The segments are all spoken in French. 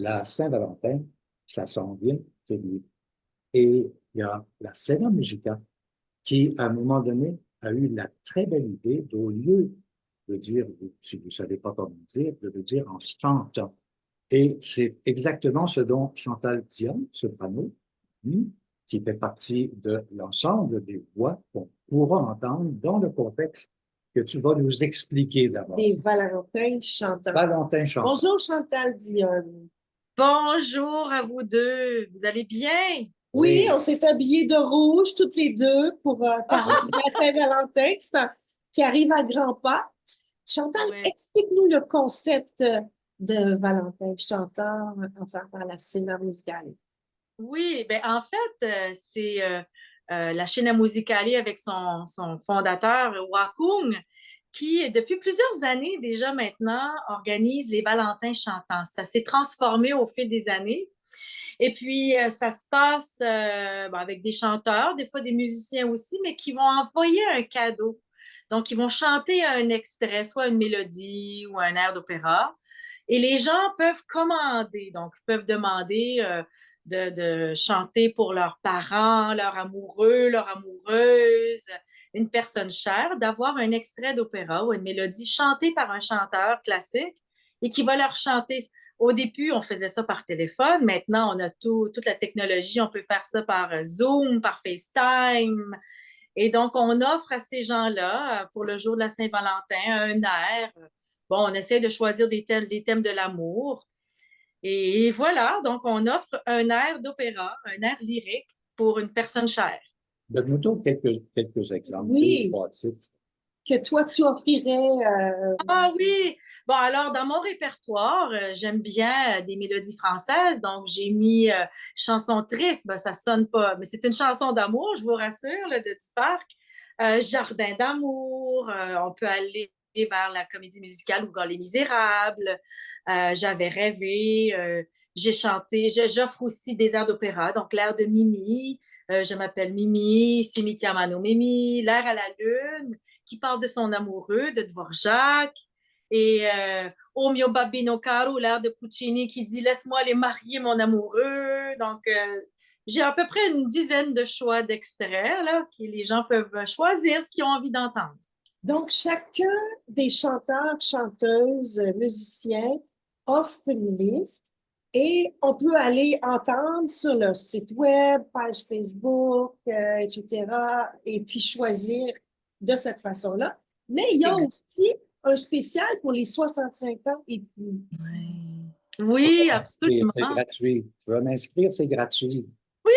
la Saint-Valentin, ça s'en vient, c'est lui. Et il y a la Scena Musica qui, à un moment donné, a eu la très belle idée d'au lieu de dire, si vous ne savez pas comment dire, de le dire en chantant. Et c'est exactement ce dont Chantal Dion, soprano, qui fait partie de l'ensemble des voix qu'on pourra entendre dans le contexte que tu vas nous expliquer d'abord. Des Valentins chantants. Valentin chantant. Bonjour Chantal Dion. Bonjour à vous deux. Vous allez bien? Oui, on s'est habillés de rouge toutes les deux pour la Saint-Valentin qui arrive à grands pas. Chantal, Ouais. explique-nous le concept de Valentin chantant enfin par la Scena Musicale. Oui, ben en fait, c'est la Scena Musicale avec son fondateur, Wakung, qui, depuis plusieurs années déjà maintenant, organise les Valentins chantants. Ça s'est transformé au fil des années. Et puis, ça se passe avec des chanteurs, des fois des musiciens aussi, mais qui vont envoyer un cadeau. Donc, ils vont chanter un extrait, soit une mélodie ou un air d'opéra. Et les gens peuvent commander, donc ils peuvent demander de chanter pour leurs parents, leurs amoureux, leur amoureuse, une personne chère, d'avoir un extrait d'opéra ou une mélodie chantée par un chanteur classique et qui va leur chanter. Au début, on faisait ça par téléphone. Maintenant, on a toute la technologie. On peut faire ça par Zoom, par FaceTime. Et donc, on offre à ces gens-là, pour le jour de la Saint-Valentin, un air. Bon, on essaie de choisir des thèmes de l'amour. Et voilà, donc on offre un air d'opéra, un air lyrique pour une personne chère. Donne-nous donc quelques exemples, Oui. 2 ou 3 titres. Que toi, tu offrirais. Ah oui! Bon, alors, dans mon répertoire, j'aime bien des mélodies françaises. Donc, j'ai mis chanson triste. Ben, ça sonne pas, mais c'est une chanson d'amour, je vous rassure, là, du parc. Jardin d'amour. On peut aller vers la comédie musicale ou dans Les Misérables. J'avais rêvé. J'ai chanté. J'offre aussi des airs d'opéra. Donc, l'air de Mimi. Je m'appelle Mimi, Simi Chiamano Mimi, l'air à la lune qui parle de son amoureux, de Dvorak, et O mio babbino caro, l'air de Puccini qui dit Laisse-moi aller marier mon amoureux. Donc, j'ai à peu près une dizaine de choix d'extraits là, que les gens peuvent choisir ce qu'ils ont envie d'entendre. Donc, chacun des chanteurs, chanteuses, musiciens offre une liste et on peut aller entendre sur leur site web, page Facebook, etc., et puis choisir de cette façon-là. Mais il y a aussi un spécial pour les 65 ans et plus. Oui, absolument. C'est gratuit. Je vais m'inscrire, c'est gratuit. Oui,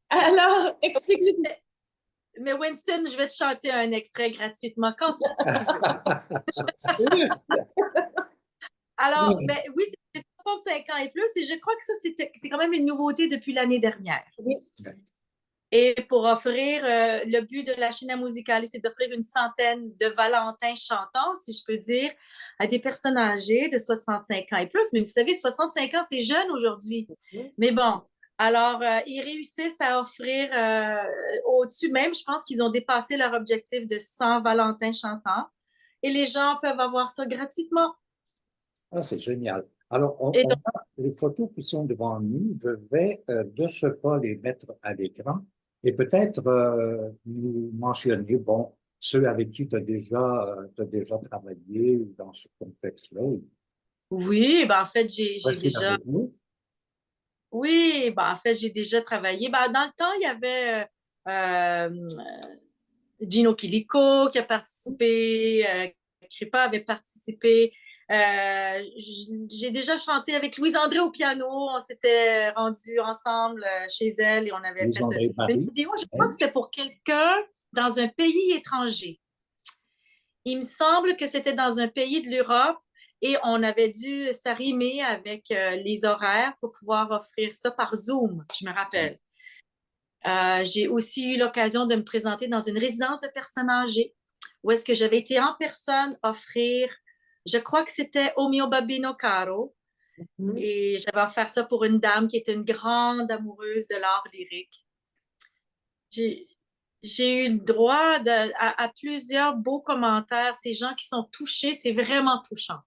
Alors, explique-nous. mais Winston, je vais te chanter un extrait gratuitement quand tu veux. C'est sûr. Alors, ben, oui, c'est 65 ans et plus, et je crois que ça, c'est quand même une nouveauté depuis l'année dernière. Oui. Et pour offrir, le but de la Scena Musicale, c'est d'offrir une centaine de Valentins chantants, si je peux dire, à des personnes âgées de 65 ans et plus. Mais vous savez, 65 ans, c'est jeune aujourd'hui. Mais bon, alors, ils réussissent à offrir au-dessus même, je pense qu'ils ont dépassé leur objectif de 100 Valentins chantants. Et les gens peuvent avoir ça gratuitement. Ah, c'est génial. Alors, Et on donc, a les photos qui sont devant nous. Je vais de ce pas les mettre à l'écran et peut-être nous mentionner, bon, ceux avec qui tu as déjà travaillé dans ce contexte-là. oui, ben en fait, j'ai Restez déjà avec nous. Oui, ben, en fait, j'ai déjà travaillé. Ben, dans le temps, il y avait Gino Chilico qui a participé, Kripa avait participé. J'ai déjà chanté avec Louise André au piano. On s'était rendus ensemble chez elle et on avait fait Louis-André une Paris. vidéo. Je crois Hein? que c'était pour quelqu'un dans un pays étranger. Il me semble que c'était dans un pays de l'Europe et on avait dû s'arrimer avec les horaires pour pouvoir offrir ça par Zoom, je me rappelle. J'ai aussi eu l'occasion de me présenter dans une résidence de personnes âgées où est-ce que j'avais été en personne offrir, je crois que c'était O mio babbino caro, et j'avais offert ça pour une dame qui était une grande amoureuse de l'art lyrique. J'ai, j'ai eu le droit à plusieurs beaux commentaires, ces gens qui sont touchés, c'est vraiment touchant.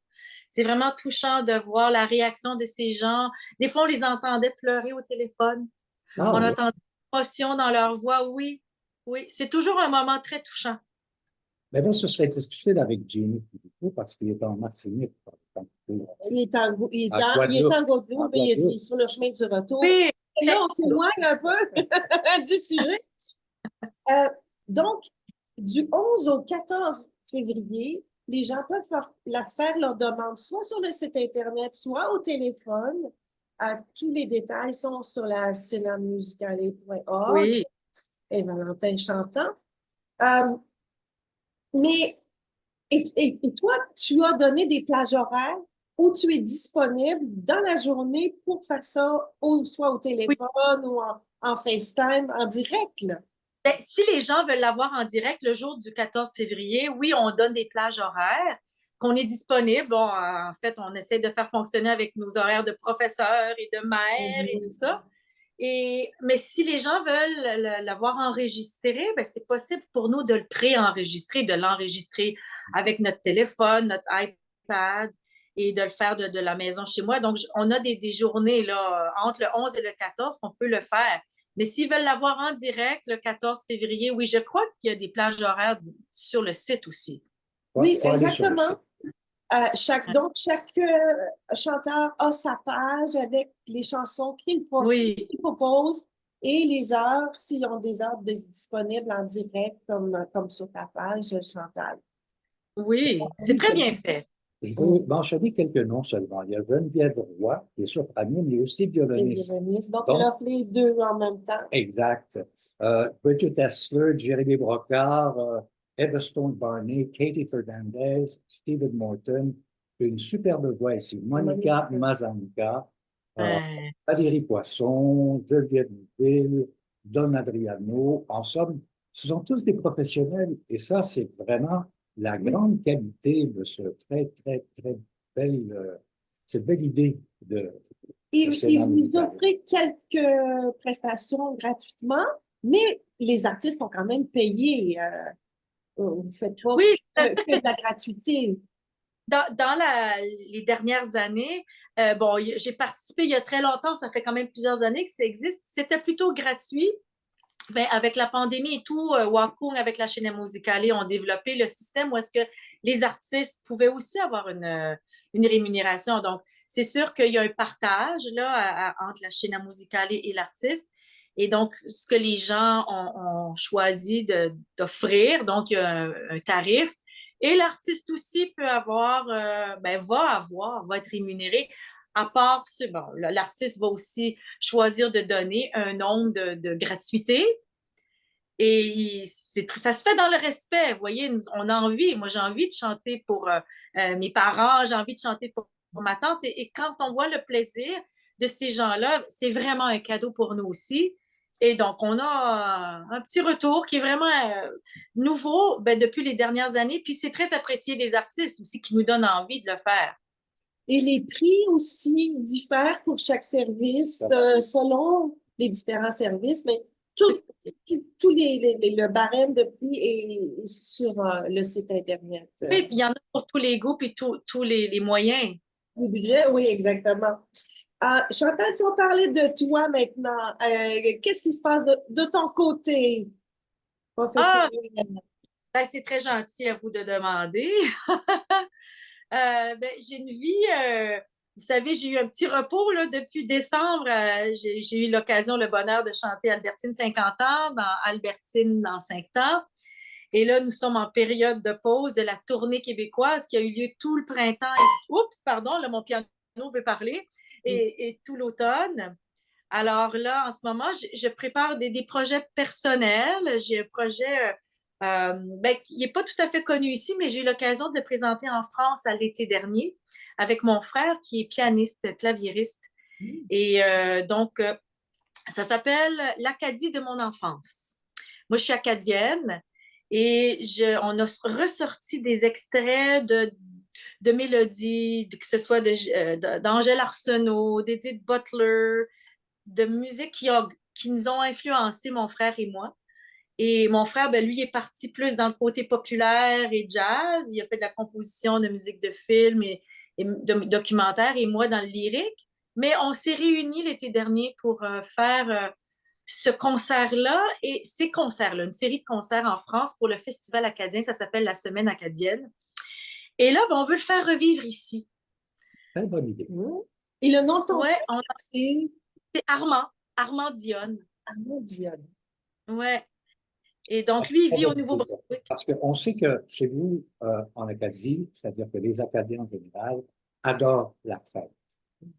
C'est vraiment touchant de voir la réaction de ces gens. Des fois, on les entendait pleurer au téléphone. Ah On oui. entendait l'émotion dans leur voix. Oui, oui, c'est toujours un moment très touchant. Mais là, ce serait difficile avec Jimmy Philippot parce qu'il est en Martinique, par exemple. À Il est Guadeloupe. en À Guadeloupe et il Guadeloupe. est sur le chemin du retour. Oui, Et là, on s'éloigne un peu du sujet. Donc, du 11 au 14 février, les gens peuvent faire leur demande soit sur le site Internet, soit au téléphone. Tous les détails sont sur la scenamusicale.org oui. et Valentin Chantant. Euh, mais, et toi, tu as donné des plages horaires où tu es disponible dans la journée pour faire ça, soit au Oui. téléphone ou en FaceTime, en direct, là. Ben, si les gens veulent l'avoir en direct le jour du 14 février, oui, on donne des plages horaires qu'on est disponible. Bon, en fait, on essaie de faire fonctionner avec nos horaires de professeurs et de mères et tout Mhm. ça. Mais si les gens veulent l'avoir enregistré, ben, c'est possible pour nous de le pré-enregistrer, de l'enregistrer avec notre téléphone, notre iPad et de le faire de la maison chez moi. Donc, on a des journées là, entre le 11 et le 14 qu'on peut le faire. Mais s'ils veulent l'avoir en direct le 14 février, oui, je crois qu'il y a des plages horaires sur le site aussi. Oui, Faut aller sur le exactement. site. Donc, chaque chanteur a sa page avec les chansons Oui, qu'il propose et les heures, s'ils ont des heures disponibles en direct, comme sur ta page, Chantal. oui, c'est très bien fait. Je Mm. veux mentionner quelques noms seulement. Il y a Geneviève Roy, qui est soprano, mais aussi Et violoniste. violoniste. Donc, elle Donc, offre les deux en même temps. exact. Bridget Essler, Jeremy Brocard, Eva Stone Barney, Katie Fernandez, Stephen Morton, une superbe voix ici, Monica Monica. Mazanka, euh, Euh, Valérie Poisson, Geneviève Neuville, Don Adriano. En somme, ce sont tous des professionnels et ça, c'est vraiment la Oui. grande qualité de ce très, très, très belle, cette belle idée de Et scénario vous musical. offrez quelques prestations gratuitement, mais les artistes sont quand même payés. Vous ne faites pas oui, que de la gratuité. les dernières années, bon, j'ai participé il y a très longtemps, ça fait quand même plusieurs années que ça existe. C'était plutôt gratuit. Ben, avec la pandémie et tout, Wacom avec la chaîne musicale ont développé le système où est-ce que les artistes pouvaient aussi avoir une rémunération. Donc, c'est sûr qu'il y a un partage là, entre la chaîne musicale et l'artiste. Et donc, ce que les gens ont choisi d'offrir, donc il y a un tarif. Et l'artiste aussi peut avoir, va être rémunéré. À part bon, l'artiste va aussi choisir de donner un nombre de gratuités et ça se fait dans le respect. Vous voyez, on a envie, moi j'ai envie de chanter pour mes parents, j'ai envie de chanter pour ma tante. Et quand on voit le plaisir de ces gens-là, c'est vraiment un cadeau pour nous aussi. Et donc, on a un petit retour qui est vraiment nouveau ben, depuis les dernières années. Puis c'est très apprécié des artistes aussi qui nous donnent envie de le faire. Et les prix aussi diffèrent pour chaque service selon les différents services, mais tout le barème de prix est sur le site Internet. Oui, puis il y en a pour tous les goûts et tous les moyens. Le budget, oui, exactement. Chantal, si on parlait de toi maintenant, qu'est-ce qui se passe de ton côté Ah, professionnel? ben, c'est très gentil à vous de demander. Ben, j'ai une vie, vous savez, j'ai eu un petit repos là, depuis décembre. J'ai eu l'occasion, le bonheur de chanter Albertine 50 ans, dans Albertine dans 5 ans. Et là, nous sommes en période de pause de la tournée québécoise qui a eu lieu tout le printemps. Oups, pardon, là, mon piano veut parler. Et tout l'automne. Alors là, en ce moment, je prépare des projets personnels. J'ai un projet ben, qui n'est pas tout à fait connu ici, mais j'ai eu l'occasion de le présenter en France à l'été dernier avec mon frère qui est pianiste, claviériste. Et ça s'appelle l'Acadie de mon enfance. Moi, je suis acadienne et on a ressorti des extraits de mélodies, que ce soit d'Angèle Arsenault, d'Edith Butler, de musique qui nous ont influencé, mon frère et moi. Et mon frère, ben, lui, est parti plus dans le côté populaire et jazz. Il a fait de la composition de musique de film documentaire et moi dans le lyrique. Mais on s'est réunis l'été dernier pour faire ce concert-là et ces concerts-là, une série de concerts en France pour le Festival acadien. Ça s'appelle la Semaine acadienne. Et là, ben, on veut le faire revivre ici. Très bonne idée. Et le nom de ton Ouais, frère, c'est c'est Armand Dionne. Armand Dionne. Ouais. Et donc, lui, il Très vit au bonne idée, ça. Nouveau-Brunswick. Parce qu'on sait que chez vous, en Acadie, c'est-à-dire que les Acadiens en général adorent la fête.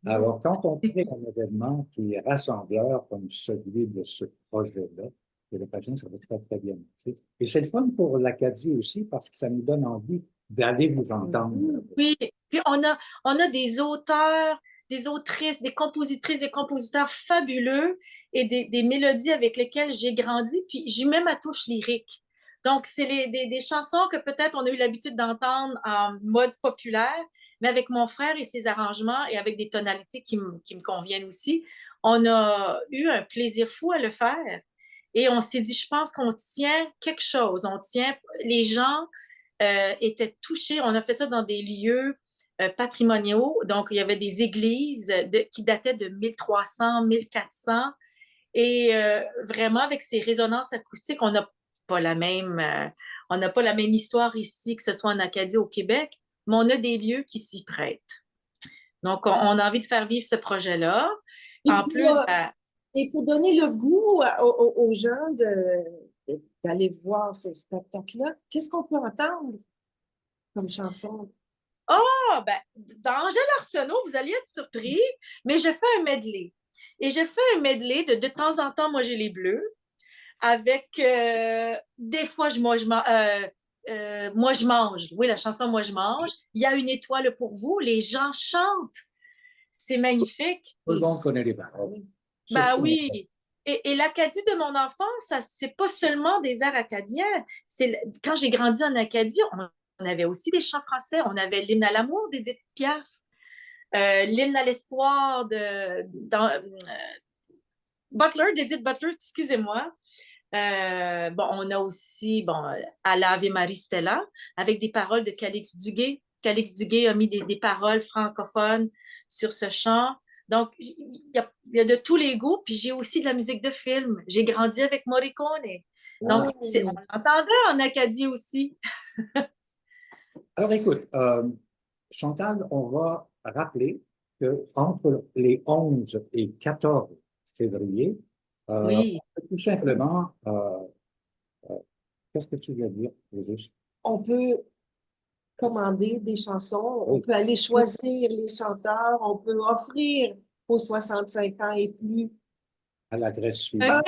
Alors, quand on crée un événement qui est rassembleur comme celui de ce projet-là, de l'occasion, ça va très, très bien marcher. Et c'est le fun pour l'Acadie aussi parce que ça nous donne envie d'aller vous entendre. Oui, puis on a des auteurs, des autrices, des compositrices, des compositeurs fabuleux et des mélodies avec lesquelles j'ai grandi, puis j'y mets ma touche lyrique. Donc, c'est des chansons que peut-être on a eu l'habitude d'entendre en mode populaire, mais avec mon frère et ses arrangements et avec des tonalités qui me conviennent aussi, on a eu un plaisir fou à le faire. Et on s'est dit, je pense qu'on tient quelque chose. On tient, les gens étaient touchés. On a fait ça dans des lieux patrimoniaux. Donc, il y avait des églises qui dataient de 1300, 1400. Et vraiment, avec ces résonances acoustiques, on n'a pas la même, on n'a pas la même histoire ici, que ce soit en Acadie ou au Québec, mais on a des lieux qui s'y prêtent. Donc, on a envie de faire vivre ce projet-là. En plus, et pour donner le goût aux gens d'aller voir ce spectacle-là, qu'est-ce qu'on peut entendre comme chanson? Ah, ben, dans Angèle Arsenault, vous alliez être surpris, mais je fais un medley. Et je fais un medley de temps en temps, moi, j'ai les bleus, avec des fois, moi, je mange. Oui, la chanson Moi, je mange. Il y a une étoile pour vous. Les gens chantent. C'est magnifique. Tout le monde connaît les paroles. Ben oui. Et l'Acadie de mon enfance, c'est pas seulement des airs acadiens. Quand j'ai grandi en Acadie, on avait aussi des chants français. On avait l'hymne à l'amour d'Édith Piaf, l'hymne à l'espoir Butler, d'Edith Butler, excusez-moi. On a aussi à l'Ave Marie Stella, avec des paroles de Calix Duguay. Calix Duguay a mis des paroles francophones sur ce chant. Donc, il y a de tous les goûts. Puis j'ai aussi de la musique de film. J'ai grandi avec Morricone. Donc, on l'entendait en Acadie aussi. Alors, écoute, Chantal, on va rappeler qu'entre les 11 et 14 février, Oui. on peut tout simplement, qu'est-ce que tu veux dire, juste? On peut commander des chansons, on peut aller choisir les chanteurs, on peut offrir aux 65 ans et plus à l'adresse suivante.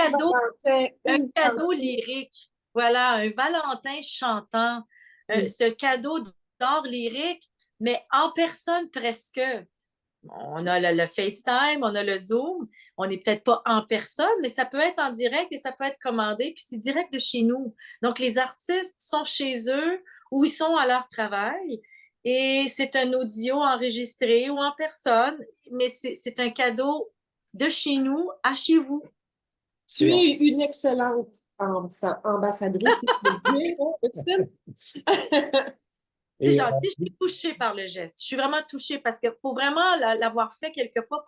Un cadeau lyrique. Voilà, un Valentin chantant. C'est un cadeau d'art lyrique, mais en personne presque. On a le FaceTime, on a le Zoom. On n'est peut-être pas en personne, mais ça peut être en direct et ça peut être commandé, puis c'est direct de chez nous. Donc, les artistes sont chez eux ou ils sont à leur travail et c'est un audio enregistré ou en personne, mais c'est un cadeau de chez nous à chez vous. Tu es une excellente ambassadrice, C'est gentil, je suis touchée par le geste. Je suis vraiment touchée parce qu'il faut vraiment l'avoir fait quelquefois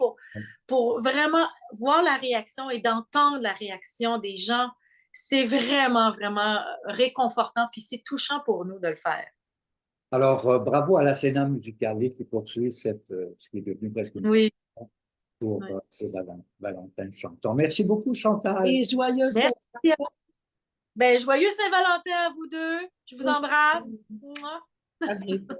pour vraiment voir la réaction et d'entendre la réaction des gens. C'est vraiment, vraiment réconfortant, puis c'est touchant pour nous de le faire. Alors, bravo à la Scéna Musicale qui poursuit ce qui est devenu presque une pour ces Valentin chantants. Merci beaucoup, Chantal. Et joyeux Saint-Valentin. Ben, joyeux Saint-Valentin à vous deux. Je vous embrasse. À bientôt.